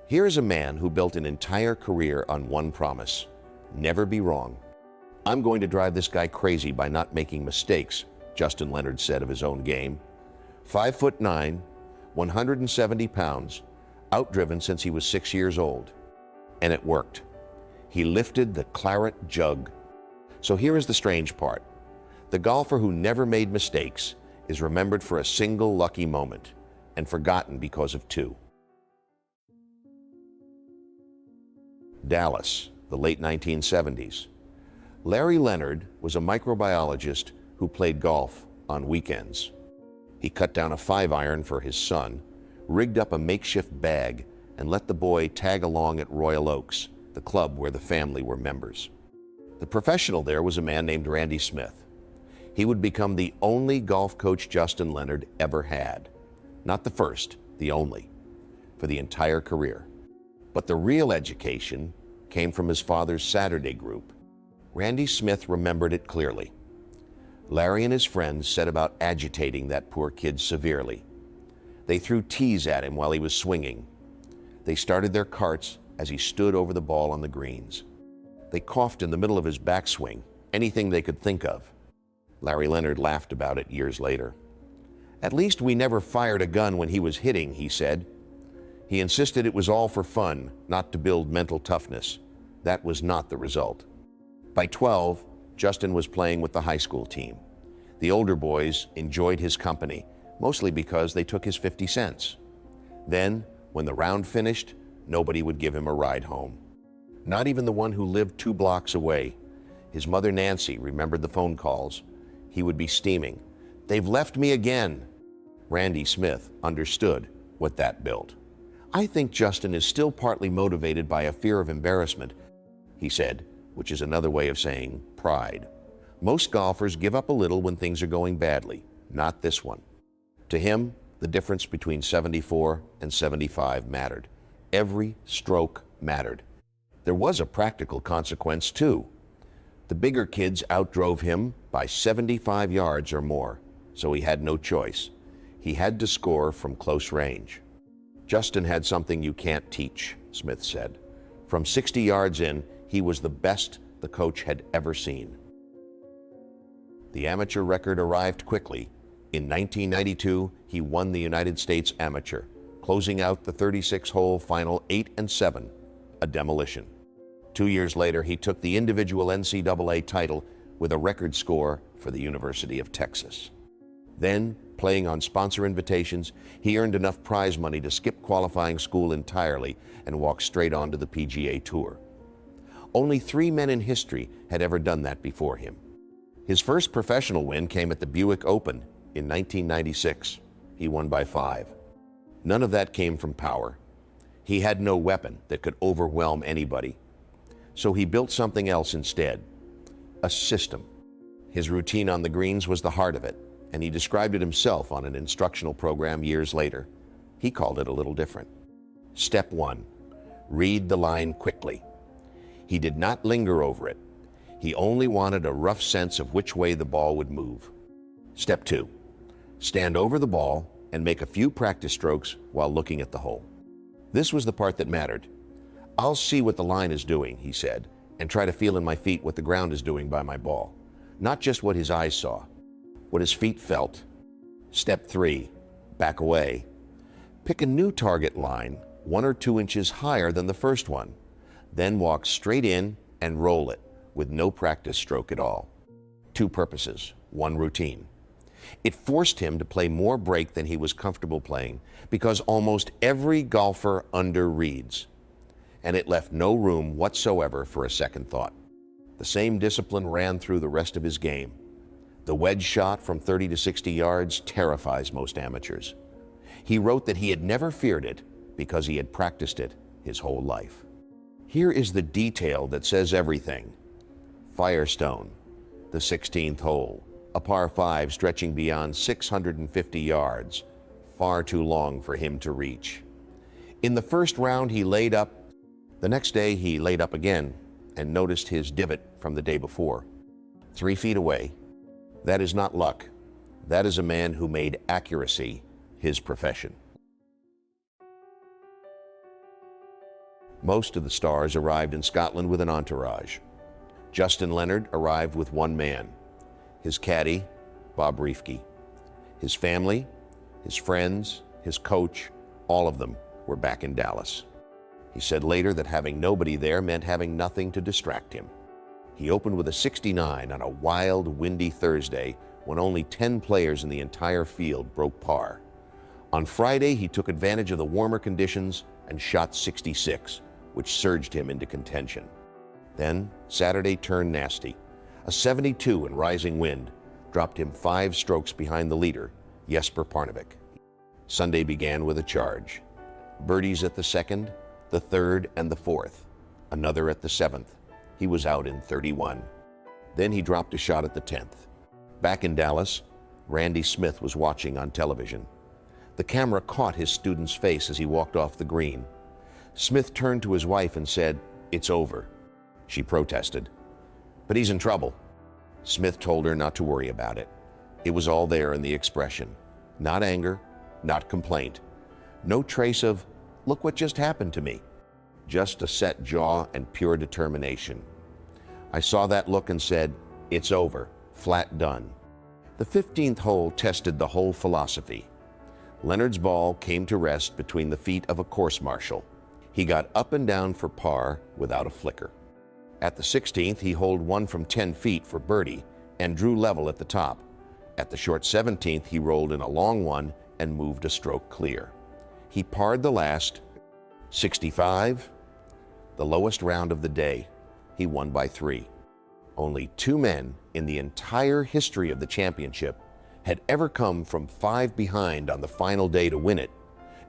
Here is a man who built an entire career on one promise: never be wrong. "I'm going to drive this guy crazy by not making mistakes," Justin Leonard said of his own game. 5'9", 170 pounds, outdriven since he was 6 years old. And it worked. He lifted the claret jug. So here is the strange part. The golfer who never made mistakes is remembered for a single lucky moment and forgotten because of two. Dallas, the late 1970s. Larry Leonard was a microbiologist who played golf on weekends. He cut down a 5-iron for his son, rigged up a makeshift bag, and let the boy tag along at Royal Oaks, the club where the family were members. The professional there was a man named Randy Smith. He would become the only golf coach Justin Leonard ever had. Not the first, the only, for the entire career. But the real education came from his father's Saturday group. Randy Smith remembered it clearly. Larry and his friends set about agitating that poor kid severely. They threw teas at him while he was swinging. They started their carts as he stood over the ball on the greens. They coughed in the middle of his backswing, anything they could think of. Larry Leonard laughed about it years later. "At least we never fired a gun when he was hitting," he said. He insisted it was all for fun, not to build mental toughness. That was not the result. By 12, Justin was playing with the high school team. The older boys enjoyed his company, mostly because they took his 50 cents. Then, when the round finished, nobody would give him a ride home. Not even the one who lived 2 blocks away. His mother Nancy remembered the phone calls. He would be steaming. "They've left me again." Randy Smith understood what that built. "I think Justin is still partly motivated by a fear of embarrassment," he said, which is another way of saying pride. "Most golfers give up a little when things are going badly, not this one." To him, the difference between 74 and 75 mattered. Every stroke mattered. There was a practical consequence, too. The bigger kids outdrove him by 75 yards or more, so he had no choice. He had to score from close range. "Justin had something you can't teach," Smith said. From 60 yards in, he was the best the coach had ever seen. The amateur record arrived quickly. In 1992, he won the United States Amateur, closing out the 36-hole final 8 and 7, a demolition. 2 years later, he took the individual NCAA title with a record score for the University of Texas. Then, playing on sponsor invitations, he earned enough prize money to skip qualifying school entirely and walk straight onto the PGA Tour. Only 3 men in history had ever done that before him. His first professional win came at the Buick Open in 1996. He won by 5. None of that came from power. He had no weapon that could overwhelm anybody. So he built something else instead, a system. His routine on the greens was the heart of it, and he described it himself on an instructional program years later. He called it a little different. Step 1, read the line quickly. He did not linger over it. He only wanted a rough sense of which way the ball would move. Step 2, stand over the ball and make a few practice strokes while looking at the hole. This was the part that mattered. "I'll see what the line is doing," he said, "and try to feel in my feet what the ground is doing by my ball. Not just what his eyes saw, what his feet felt." Step 3, back away. Pick a new target line 1 or 2 inches higher than the first one. Then walk straight in and roll it with no practice stroke at all. 2 purposes, 1 routine. It forced him to play more break than he was comfortable playing because almost every golfer underreads. And it left no room whatsoever for a second thought. The same discipline ran through the rest of his game. The wedge shot from 30 to 60 yards terrifies most amateurs. He wrote that he had never feared it because he had practiced it his whole life. Here is the detail that says everything. Firestone, the 16th hole, a par 5 stretching beyond 650 yards, far too long for him to reach. In the first round, he laid up. The next day, he laid up again and noticed his divot from the day before. 3 feet away. That is not luck. That is a man who made accuracy his profession. Most of the stars arrived in Scotland with an entourage. Justin Leonard arrived with one man, his caddy, Bob Reifke. His family, his friends, his coach, all of them were back in Dallas. He said later that having nobody there meant having nothing to distract him. He opened with a 69 on a wild, windy Thursday when only 10 players in the entire field broke par. On Friday, he took advantage of the warmer conditions and shot 66, which surged him into contention. Then, Saturday turned nasty. A 72 in rising wind dropped him 5 strokes behind the leader, Jesper Parnevik. Sunday began with a charge. Birdies at the second, the third, and the fourth. Another at the seventh. He was out in 31. Then he dropped a shot at the 10th. Back in Dallas, Randy Smith was watching on television. The camera caught his student's face as he walked off the green. Smith turned to his wife and said, "It's over." She protested, "But he's in trouble." Smith told her not to worry about it. It was all there in the expression. Not anger, not complaint. No trace of, "Look what just happened to me." Just a set jaw and pure determination. I saw that look and said, "It's over, flat done." The 15th hole tested the whole philosophy. Leonard's ball came to rest between the feet of a course marshal. He got up and down for par without a flicker. At the 16th, he holed one from 10 feet for birdie and drew level at the top. At the short 17th, he rolled in a long one and moved a stroke clear. He parred the last 65, the lowest round of the day. He won by 3. Only 2 men in the entire history of the championship had ever come from 5 behind on the final day to win it,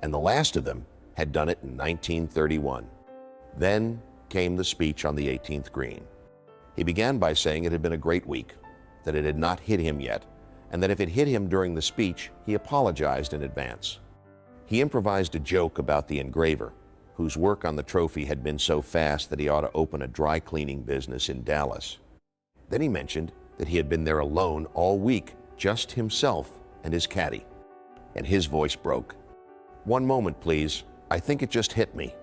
and the last of them had done it in 1931. Then came the speech on the 18th green. He began by saying it had been a great week, that it had not hit him yet, and that if it hit him during the speech, he apologized in advance. He improvised a joke about the engraver, whose work on the trophy had been so fast that he ought to open a dry cleaning business in Dallas. Then he mentioned that he had been there alone all week, just himself and his caddy. And his voice broke. "One moment, please. I think it just hit me."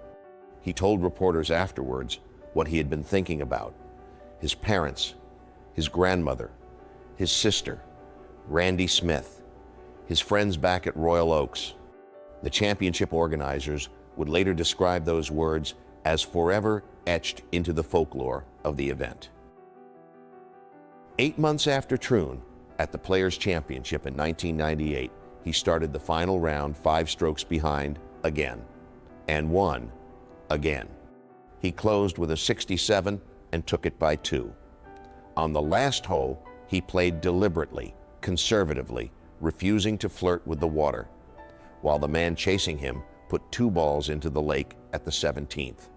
He told reporters afterwards what he had been thinking about. His parents, his grandmother, his sister, Randy Smith, his friends back at Royal Oaks. The championship organizers would later describe those words as forever etched into the folklore of the event. 8 months after Troon, at the Players' Championship in 1998, he started the final round 5 strokes behind again, and won again. He closed with a 67 and took it by 2. On the last hole, he played deliberately, conservatively, refusing to flirt with the water, while the man chasing him put 2 balls into the lake at the 17th.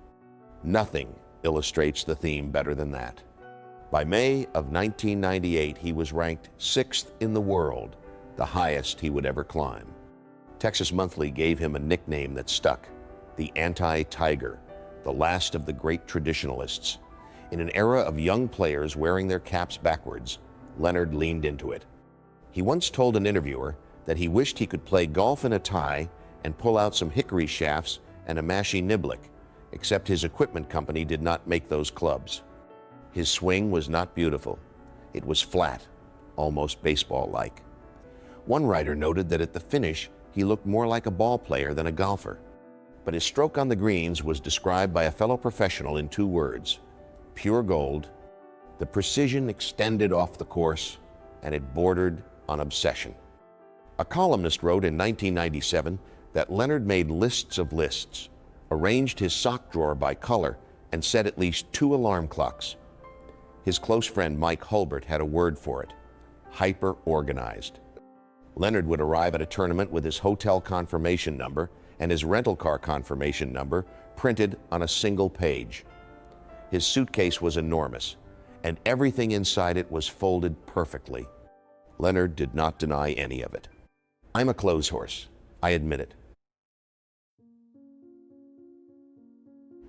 Nothing illustrates the theme better than that. By May of 1998, he was ranked 6th in the world, the highest he would ever climb. Texas Monthly gave him a nickname that stuck, the Anti-Tiger, the last of the great traditionalists. In an era of young players wearing their caps backwards, Leonard leaned into it. He once told an interviewer that he wished he could play golf in a tie and pull out some hickory shafts and a mashie niblick, except his equipment company did not make those clubs. His swing was not beautiful. It was flat, almost baseball-like. One writer noted that at the finish, he looked more like a ball player than a golfer. But his stroke on the greens was described by a fellow professional in 2 words: pure gold. The precision extended off the course, and it bordered on obsession. A columnist wrote in 1997 that Leonard made lists of lists, arranged his sock drawer by color, and set at least 2 alarm clocks. His close friend Mike Hulbert had a word for it: hyper-organized. Leonard would arrive at a tournament with his hotel confirmation number and his rental car confirmation number printed on a single page. His suitcase was enormous, and everything inside it was folded perfectly. Leonard did not deny any of it. "I'm a clothes horse, I admit it."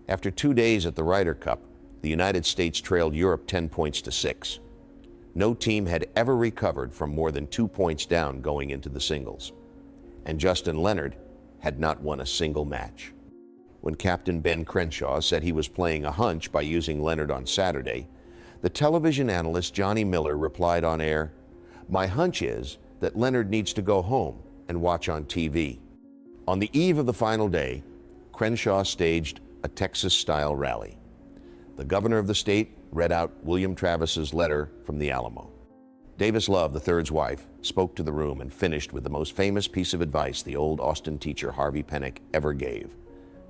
After 2 days at the Ryder Cup, the United States trailed Europe 10 points to 6. No team had ever recovered from more than 2 points down going into the singles. And Justin Leonard had not won a single match. When Captain Ben Crenshaw said he was playing a hunch by using Leonard on Saturday, the television analyst Johnny Miller replied on air, "My hunch is that Leonard needs to go home and watch on TV." On the eve of the final day, Crenshaw staged a Texas-style rally. The governor of the state read out William Travis's letter from the Alamo. Davis Love, the third's wife, spoke to the room and finished with the most famous piece of advice the old Austin teacher Harvey Pennick ever gave: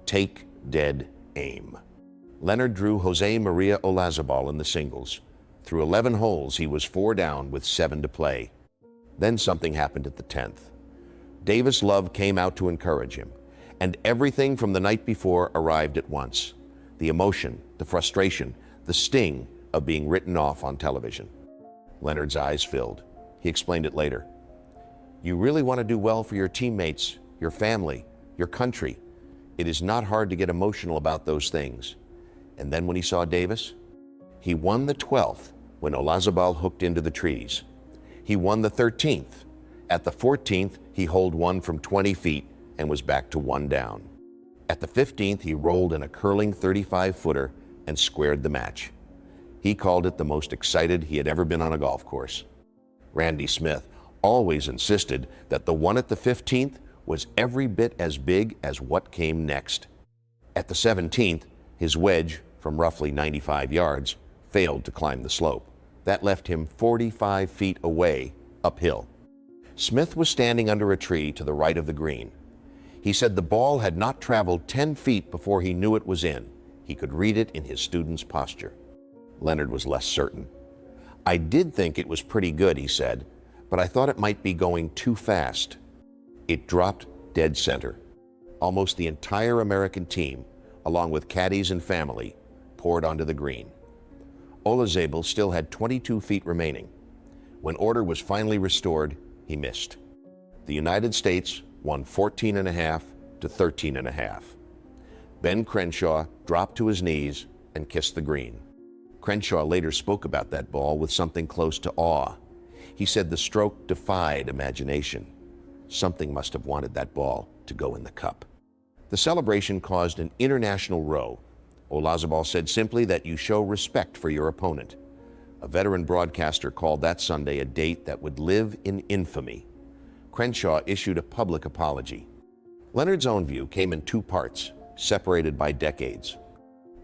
take dead aim. Leonard drew Jose Maria Olazabal in the singles. Through 11 holes, he was 4 down with 7 to play. Then something happened at the 10th. Davis Love came out to encourage him, and everything from the night before arrived at once. The emotion, the frustration, the sting of being written off on television. Leonard's eyes filled. He explained it later. You really want to do well for your teammates, your family, your country. It is not hard to get emotional about those things. And then when he saw Davis, he won the 12th when Olazabal hooked into the trees. He won the 13th. At the 14th, he holed one from 20 feet and was back to 1 down. At the 15th, he rolled in a curling 35-footer and squared the match. He called it the most excited he had ever been on a golf course. Randy Smith always insisted that the one at the 15th was every bit as big as what came next. At the 17th, his wedge from roughly 95 yards failed to climb the slope. That left him 45 feet away uphill. Smith was standing under a tree to the right of the green. He said the ball had not traveled 10 feet before he knew it was in. He could read it in his student's posture. Leonard was less certain. I did think it was pretty good, he said, but I thought it might be going too fast. It dropped dead center. Almost the entire American team, along with caddies and family, poured onto the green. Olazabal still had 22 feet remaining. When order was finally restored, he missed. The United States won 14.5 to 13.5. Ben Crenshaw dropped to his knees and kissed the green. Crenshaw later spoke about that ball with something close to awe. He said the stroke defied imagination. Something must have wanted that ball to go in the cup. The celebration caused an international row. Olazabal said simply that you show respect for your opponent. A veteran broadcaster called that Sunday a date that would live in infamy. Crenshaw issued a public apology. Leonard's own view came in 2 parts, separated by decades.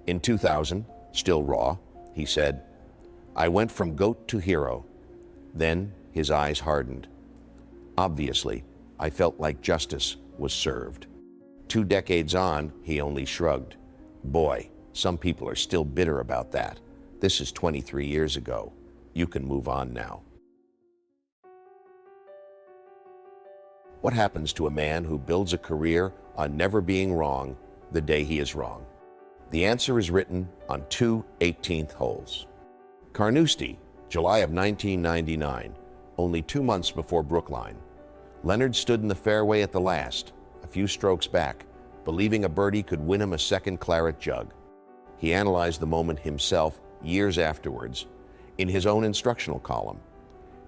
In 2000, still raw, he said, I went from goat to hero. Then his eyes hardened. Obviously, I felt like justice was served. 2 decades on, he only shrugged. Boy, some people are still bitter about that. This is 23 years ago. You can move on now. What happens to a man who builds a career on never being wrong the day he is wrong? The answer is written on 2 18th holes. Carnoustie, July of 1999, only 2 months before Brookline. Leonard stood in the fairway at the last, a few strokes back, believing a birdie could win him a second claret jug. He analyzed the moment himself years afterwards in his own instructional column,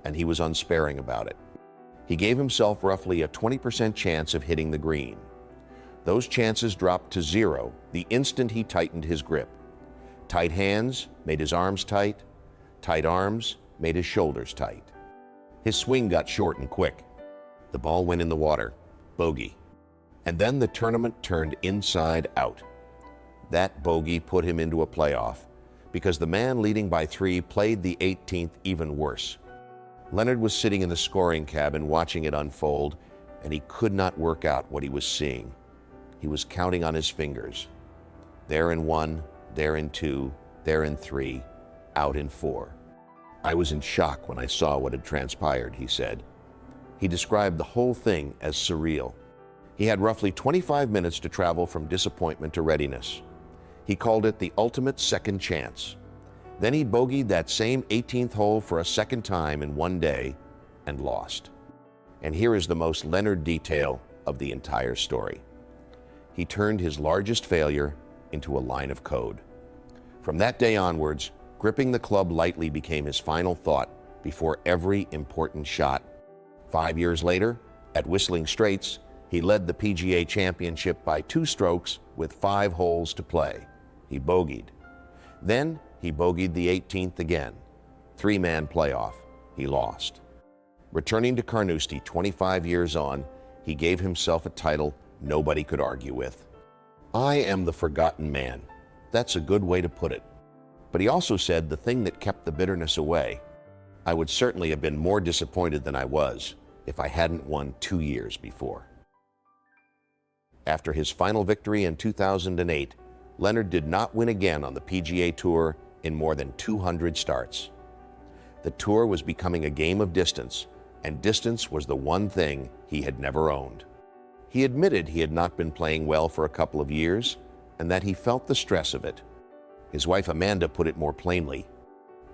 and he was unsparing about it. He gave himself roughly a 20% chance of hitting the green. Those chances dropped to 0 the instant he tightened his grip. Tight hands made his arms tight. Tight arms made his shoulders tight. His swing got short and quick. The ball went in the water. Bogey. And then the tournament turned inside out. That bogey put him into a playoff because the man leading by 3 played the 18th even worse. Leonard was sitting in the scoring cabin watching it unfold, and he could not work out what he was seeing. He was counting on his fingers. There in 1, there in 2, there in 3, out in 4. I was in shock when I saw what had transpired, he said. He described the whole thing as surreal. He had roughly 25 minutes to travel from disappointment to readiness. He called it the ultimate second chance. Then he bogeyed that same 18th hole for a second time in 1 day and lost. And here is the most Leonard detail of the entire story. He turned his largest failure into a line of code. From that day onwards, gripping the club lightly became his final thought before every important shot. 5 years later, at Whistling Straits, He led the PGA Championship by 2 strokes with 5 holes to play. He bogeyed. Then he bogeyed the 18th again. 3-man playoff. He lost. Returning to Carnoustie 25 years on, he gave himself a title nobody could argue with. I am the forgotten man. That's a good way to put it. But he also said the thing that kept the bitterness away: I would certainly have been more disappointed than I was if I hadn't won 2 years before. After his final victory in 2008, Leonard did not win again on the PGA Tour in more than 200 starts. The tour was becoming a game of distance, and distance was the one thing he had never owned. He admitted he had not been playing well for a couple of years and that he felt the stress of it. His wife Amanda put it more plainly: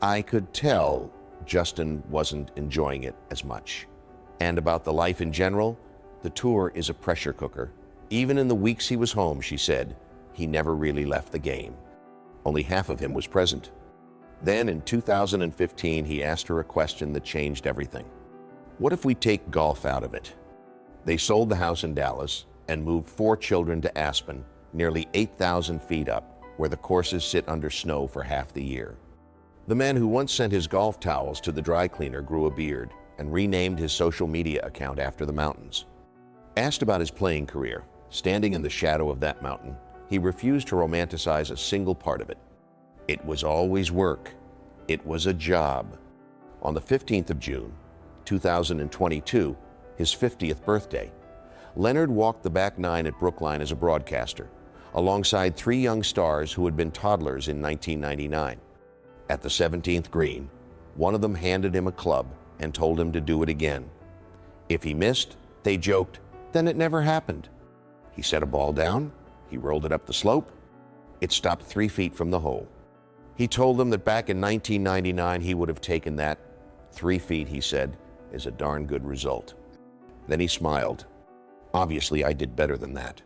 I could tell Justin wasn't enjoying it as much. And about the life in general, the tour is a pressure cooker. Even in the weeks he was home, she said, he never really left the game. Only half of him was present. Then in 2015, he asked her a question that changed everything. What if we take golf out of it? They sold the house in Dallas and moved 4 children to Aspen, nearly 8,000 feet up, where the courses sit under snow for half the year. The man who once sent his golf towels to the dry cleaner grew a beard and renamed his social media account after the mountains. Asked about his playing career, standing in the shadow of that mountain, he refused to romanticize a single part of it. It was always work. It was a job. On the 15th of June, 2022, his 50th birthday, Leonard walked the back 9 at Brookline as a broadcaster, alongside 3 young stars who had been toddlers in 1999. At the 17th green, one of them handed him a club and told him to do it again. If he missed, they joked, then it never happened. He set a ball down, he rolled it up the slope, it stopped 3 feet from the hole. He told them that back in 1999 he would have taken that. 3 feet, he said, is a darn good result. Then he smiled. Obviously, I did better than that.